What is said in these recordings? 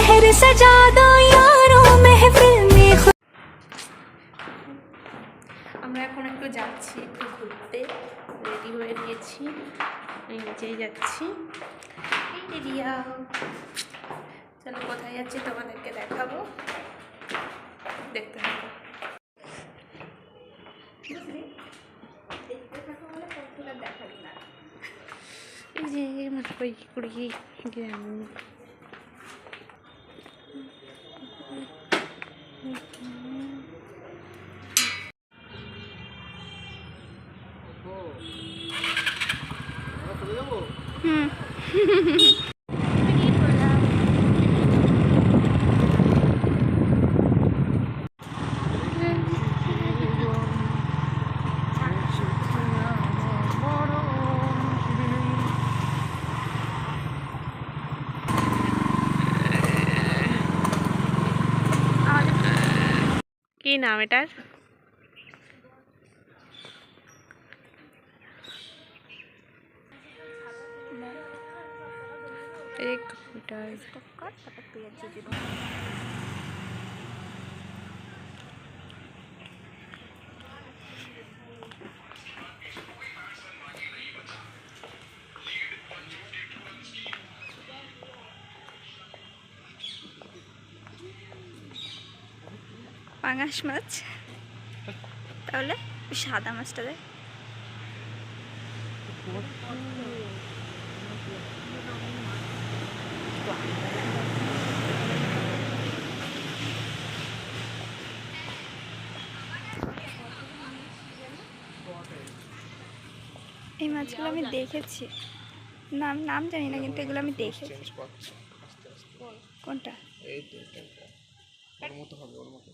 शहर सजा दो यारों महफिल में। আমরা এখন একটু যাচ্ছি একটু ঘুরতে, রেডি হয়ে নিয়েছি, আমি নিচেই যাচ্ছি। এই রিয়া, চলো কোথায় যাচ্ছি তোমাদেরকে দেখাবো, দেখতে থাকো। এই যে মাথায় কুড়ি গ্রাম কি নাম এটার? एक मीटर পাঙাশ মাছ, তাহলে সাদা মাছটা দেয়। এই মাছগুলো আমি দেখেছি, নাম নাম জানি না, কিন্তু এগুলো আমি দেখেছি। কোনটা? এই তো ওর মতো হবে, ওর মতো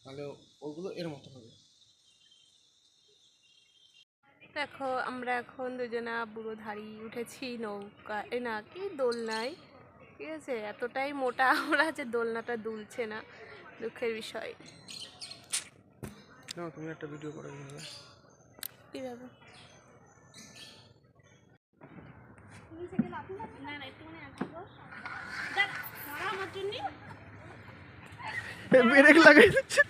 তাহলে ওগুলো এর মতো হবে। দেখো আমরা এখন দুজনা বুড়ো ধাড়ি উঠেছি নৌকা, এ না কি দোলনায়, ঠিক আছে? এতটাই মোটা আমরা যে দোলনাটা দুলছে না, দুঃখের বিষয়। না তুমি একটা ভিডিও করে দিবে কিভাবে? ব্রেক লাগাই দিচ্ছে।